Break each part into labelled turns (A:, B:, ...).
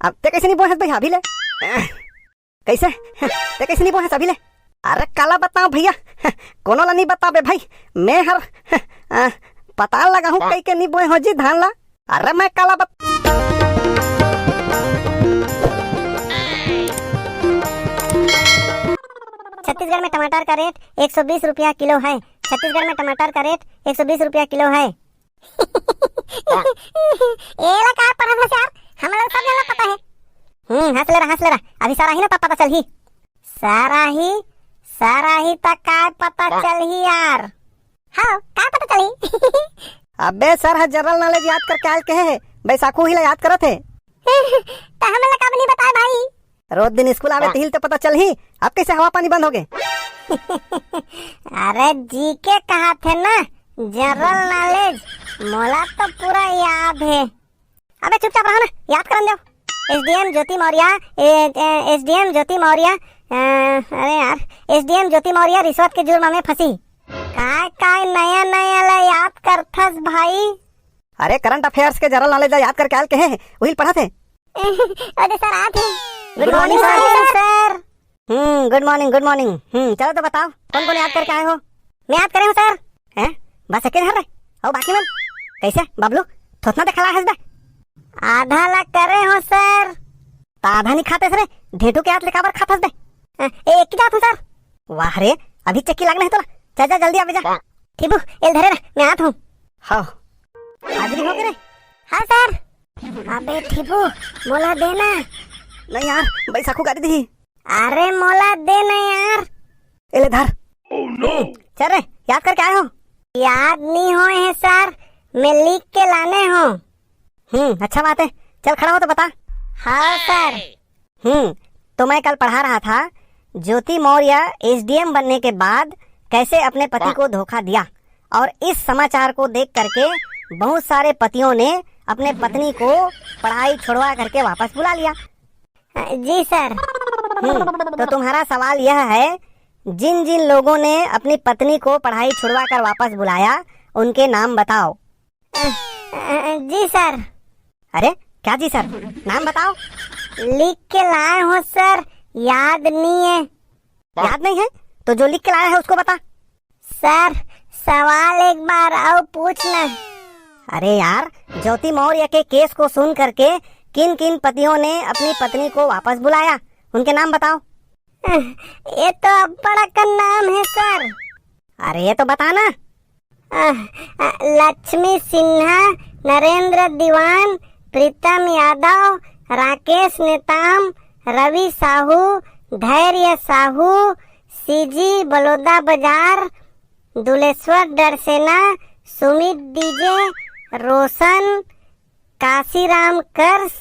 A: अब ते कैसे नहीं बोल भाई अभी ले कैसे ते कैसे नहीं बोल अभी ले। अरे काला बताओ भैया कोनो ला नहीं बताबे भाई मैं हर पता लगा हूँ कई के नहीं बोए हो जी धान ला। अरे मैं काला
B: छत्तीसगढ़ में टमाटर का रेट 120 रुपया किलो है। छत्तीसगढ़ में टमाटर का रेट 120 रुपया किलो है। एला का पर हम यार हमरा सब जला पता है। हंस ले रहा अभी सारा ही ना पता चल ही सारा ही तक का पता चल ही यार। हाँ का पता चली।
A: अबे सर है जनरल नॉलेज याद करके आल के है बैसाखू ही ला याद करत है।
B: तो हमें कब नहीं बताए भाई।
A: रोज दिन स्कूल आवे तिहिल तो पता चल ही अब कैसे हवा पानी बंद हो गए।
B: अरे जी के कहा थे ना जनरल नॉलेज मोला तो पूरा याद है। अबे चुपचाप रहो ना याद करन दो। एसडीएम ज्योति मौर्य रिश्वत के जुर्म में फंसी। काय नया ला याद करथस भाई।
A: अरे करंट अफेयर्स के जनरल नॉलेज याद करके आल के है वही पढ़ा थे।
B: अरे सर आ थे। Good morning sir.
A: Good morning चलो तो बताओ कौन कौन याद करके आए हो।
B: मैं याद करे हूँ सर।
A: हैं बस अकेले हर रहे और बाकी मन कैसे बबलू थोतना देखला है बे।
B: आधा ला करे हो सर।
A: ता आधा नहीं खाते सर ढेटू के हाथ ले काबर खातस बे।
B: एक ही जात हूँ सर।
A: वाह रे अभी चक्की लगना है तो जा जल्दी आवे जा।
B: ठीबू एल धरे मैं आत हूँ।
A: हाँ हाजिरी हो गए।
B: हाँ सर। अबे ठीबू मोला देना।
A: नहीं यार बैसाखू गाड़ी दी।
B: अरे मोला देना यार।
A: एले धर। ओह नो चल रे याद करके आए हो।
B: याद नहीं होए है सर मैं लिख के लाने हूँ।
A: अच्छा बात है चल खड़ा हो तो बता।
B: हाँ सर।
A: तो मैं कल पढ़ा रहा था ज्योति मौर्य एसडीएम बनने के बाद कैसे अपने पति को धोखा दिया और इस समाचार को देख करके बहुत सारे पतियों ने अपने पत्नी को पढ़ाई छुड़वा करके वापस बुला लिया।
B: जी सर।
A: तो तुम्हारा सवाल यह है जिन जिन लोगों ने अपनी पत्नी को पढ़ाई छुड़वा कर वापस बुलाया उनके नाम बताओ।
B: जी सर।
A: अरे क्या जी सर नाम बताओ।
B: लिख के लाए हो सर याद नहीं है।
A: याद नहीं है तो जो लिख के लाया है उसको बता।
B: सर सवाल एक बार और पूछना।
A: अरे यार ज्योति मौर्य के केस को सुन करके किन किन पतियों ने अपनी पत्नी को वापस बुलाया उनके नाम बताओ।
B: ये तो बड़ा का नाम है सर।
A: अरे ये तो बताना।
B: लक्ष्मी सिन्हा, नरेंद्र दीवान, प्रीतम यादव, राकेश नेताम, रवि साहू, धैर्य साहू, सीजी बलौदा बाजार, दुलेश्वर डरसेना, सुमित डीजे, रोशन, काशीराम कर्स,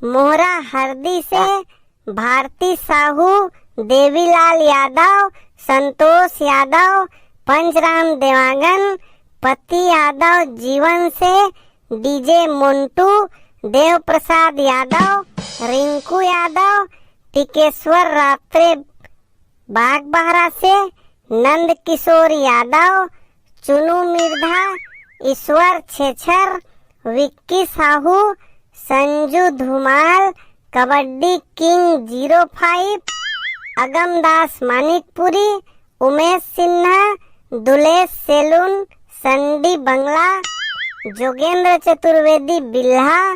B: मोहरा हरदी से, भारती साहू, देवीलाल यादव, संतोष यादव, पंचराम देवांगन, पति यादव जीवन से, डीजे मोन्टू, देव प्रसाद यादव, रिंकू यादव, टिकेश्वर रात्रे बागबहरा से, नंद किशोर यादव, चुनू मिर्धा, ईश्वर छेछर, विक्की साहू, संजू धुमाल, कबड्डी किंग 05, अगमदास मानिकपुरी, उमेश सिन्हा, दुलेश सेलून, संडी बंगला, जोगेंद्र चतुर्वेदी बिल्हा,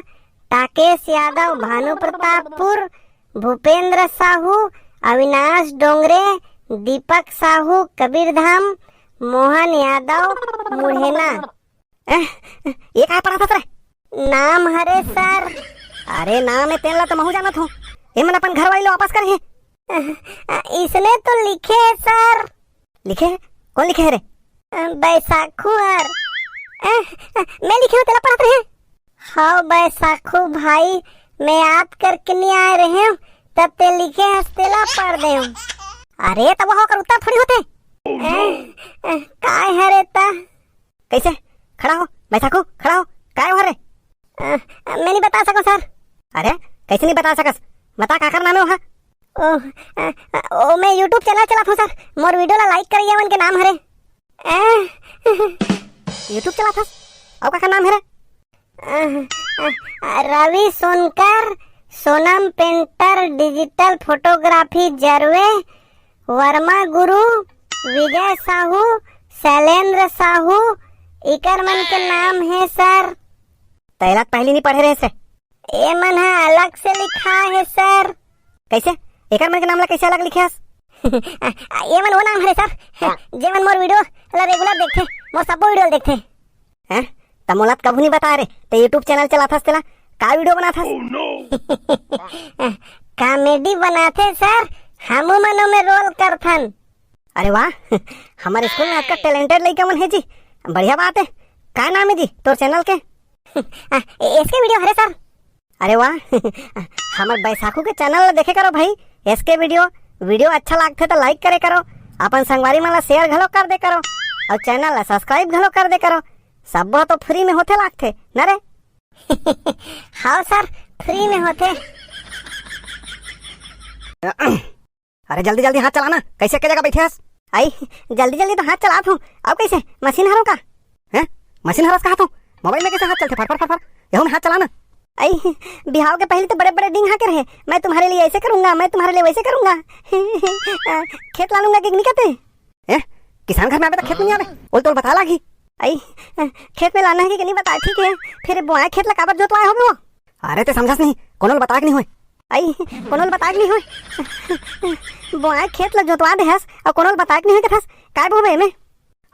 B: टाकेश यादव भानु प्रतापपुर, भूपेंद्र साहू, अविनाश डोंगरे, दीपक साहू कबीरधाम, मोहन यादव मुढ़ेना।
A: ये क्या पढ़ा था
B: नाम हरे सर।
A: अरे नाम है तेला तो महू जानत हूँ ये मन अपन घर वाले वापस करे
B: इसने तो लिखे है सर।
A: लिखे है कौन लिखे है रे।
B: बैसाखू हर मैं लिखे हूँ तेला पढ़ाते हैं। हाँ बैसाखू भाई मैं याद करके नहीं आ रहे हूँ तब ते लिखे हैं तेला पढ़ दे।
A: अरे तब होकर उत्तर थोड़ी होते
B: काय हरे ता
A: कैसे खड़ा हो बैसाखू खड़ा हो काय हो रे।
B: मैं नहीं बता सकूं सर।
A: अरे कैसे नहीं बता सकस बता काकर नाम है वहाँ।
B: ओ मैं YouTube चैनल चला था सर मोर वीडियो ला लाइक करिए उनके नाम हरे।
A: YouTube चला था और काकर नाम है रे।
B: Ravi Sonkar Sonam painter digital photography Jarve, Verma Guru, Vijay Sahu, Shailendra Sahu, इकर मन के नाम है सर।
A: तैलाक पहली नहीं पढ़े रहे से?
B: ये मन है अलग से लिखा है सर।
A: कैसे एकर मन के नाम ला कैसे अलग लिखे हस?
B: ये मन वो नाम है सर जे मन मोर वीडियो रेगुलर देखते, मोर सब वीडियो देखते
A: हैं। तमोला कभू नहीं बता रहे ते यूट्यूब चैनल चलाथस तेला का वीडियो बनाथस?
B: कॉमेडी बनाते सर, हमू मनो में रोल करथन।
A: अरे वाह, हमारे स्कूल में आपका टैलेंटेड लड़का मन है जी, बढ़िया बात है। का नाम है जी तोर चैनल के?
B: इसके वीडियो हरे सर।
A: अरे वाह, हमारे बैसाखू के चैनल देखे करो भाई, इसके वीडियो अच्छा लागते तो लाइक करे करो, अपन संगवारी माला शेयर घलो कर दे करो और चैनल ला सब्सक्राइब घलो कर दे करो। सब तो फ्री में होते लागते न रे?
B: हाँ सर, फ्री में होते।
A: अरे जल्दी जल्दी हाथ चलाना, कैसे के जगह बैठे हस? आई जल्दी जल्दी तो हाथ चलात हूँ। अब कैसे मशीन हरों का है? मशीन हरस कहा तू? मोबाइल में कैसे हाथ चलते? फट फट फट फट यहूं में हाथ चलाना। आई बिहाव के पहले तो बड़े बड़े डिंग हाके रहे, मैं तुम्हारे लिए ऐसे करूंगा, मैं तुम्हारे लिए वैसे करूंगा। खेत ला लूंगा कि नहीं कहते? किसान घर में आवे तो खेत में नहीं आवे, बोल तो बता लागी। आई खेत में लाना है कि नहीं बता, ठीक है फिर बुआए खेत ला काबर जोतवाए हो वो? अरे ते समझस नहीं, कोनो बता के नहीं होए। आई कोनो बता के नहीं होए, बुआए खेत ला जोतवा दे हस और कोनो बता के नहीं होए कथस काय बोबे में?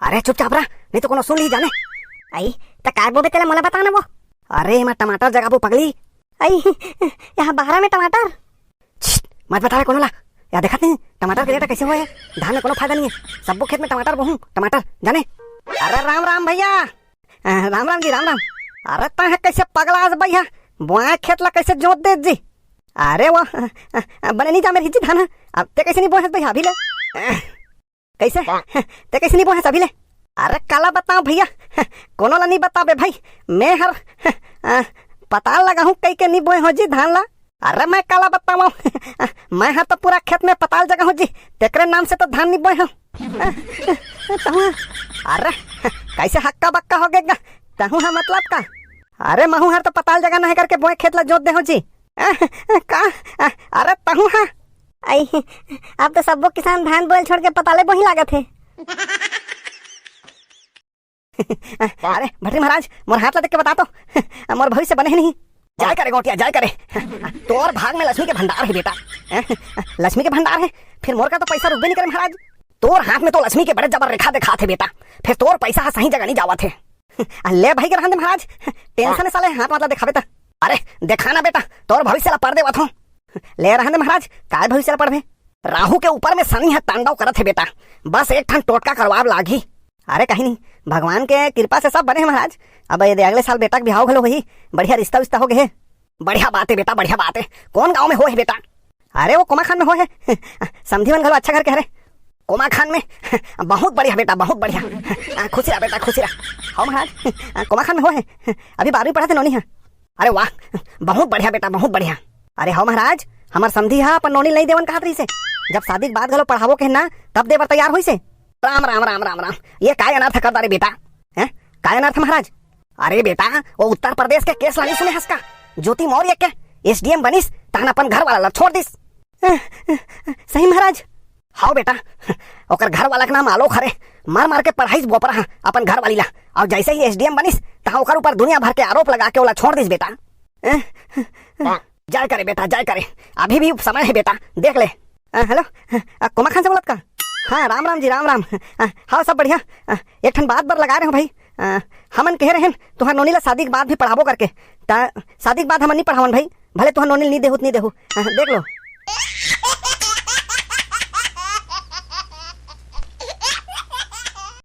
A: अरे चुपचाप रह, नहीं तो कोनो सुन ली जाने। आई त काय बोबे तेला मोला बताना वो। अरे मैं टमाटर जगाबो पगली। आई यहाँ 12 में टमाटर मत बता कोनो ला, या देखत नहीं टमाटर के रेट कैसे हुए? धान में कोनो फायदा नहीं है, सबो खेत में टमाटर बोहूं टमाटर जाने। अरे राम राम भैया, राम राम जी राम राम। अरे ता कैसे पगला भैया, बुआ खेत ला कैसे जोत दे जी? अरे वो बने नहीं जा मेरी हिची धान, अब ते कैसे नहीं बोहे भैया अभी ले? कैसे ते कैसे नहीं बोहे अभी ले? अरे काला बताओ भैया, कोनो ला नहीं बताबे भाई, मैं हर पता लगा हूँ कई के नहीं बोए हो जी धान ला। अरे मैं काला बताऊँ, मैं हर तो पूरा खेत में पताल जगह हूँ जी, तेकरे नाम से तो धान नहीं बोए हूँ। अरे कैसे हक्का बक्का हो गएगा तहू है मतलब का? अरे महू हर तो पताल जगह नहीं करके बोए खेत ला जोत दे हो जी का? अरे तहू है। आई अब तो सबो किसान धान बोल छोड़ के पताले बोही लागत है। अरे भट्टी महाराज मोर हाथ ला देख के बता तो, मोर भविष्य बने नहीं। जाय करे गोटिया जाय करे, तोर भाग में लक्ष्मी के भंडार है बेटा, लक्ष्मी के भंडार है, फिर मोर का तो पैसा रुकबे नहीं करे महाराज। तोर हाथ में तो लक्ष्मी के बड़े जबर रेखा दिखा थे बेटा, फिर तोर पैसा सही जगह नहीं जावा थे। ले भाई के रहने महाराज, टेंशन साले हाथ मतलब दिखावे ता। अरे दिखाना बेटा, तोर भविष्य ला पढ़ दे बात हो। ले रहने महाराज, काय भविष्य ला पढ़बे? राहु के ऊपर में शनि है तांडव करत है बेटा, बस एक ठन टोटका करवाब लागी। अरे कहीं नहीं, भगवान के कृपा से सब बने हैं महाराज। अब ये अगले साल बेटा के बिहाव घलो होही, बढ़िया रिश्ता विश्ता हो गए। बढ़िया बात है बेटा, बढ़िया बात है। कौन गांव में हो है बेटा? अरे वो कोमा खान में हो है, समझी मन घलो अच्छा घर के हरे कोमा खान में। बहुत बढ़िया बेटा, बहुत बढ़िया, खुशी रहा बेटा खुशी रहा। हाँ महाराज कोमा खान में हो है, अभी 12वीं पढ़ा थे नोनी है। अरे वाह बहुत बढ़िया बेटा बहुत बढ़िया। अरे हाँ महाराज, हमार समझी हा अपन नोनी नहीं देवन कहा रही से, जब शादी के बाद घलो पढ़ावो के ना तब देवर तैयार हुई से। राम राम राम राम राम, ये काय अनर्थ कर दारे बेटा है? काय अनर्थ महाराज? अरे बेटा वो उत्तर प्रदेश के केस लानी सुने हसका, ज्योति मौर्य के एसडीएम बनिस तहन अपन घर वाला छोड़ दिस। सही महाराज? हाँ बेटा, ओकर घर वाला के नाम आलोक हरे, मार मार के पढ़ाई बोपरा अपन घर वाली ला, और जैसे ही एसडीएम बनिस तहाँ ओकर ऊपर दुनिया भर के आरोप लगा के ओला छोड़ दिस बेटा। जाय करे बेटा जाय करे, अभी भी समय है बेटा, देख ले। हेलो कोमा खान से बोलत का? हाँ राम राम जी राम राम। हाँ सब बढ़िया। एक ठन बात बर लगा रहे हो भाई, हमन कह रहे हैं तुहार नोनी ला शादी के बाद भी पढ़ाबो करके, शादी के बाद हमन नहीं पढ़ावन भाई, भले तुहार नोनी नहीं देहु नहीं देहु, देख लो।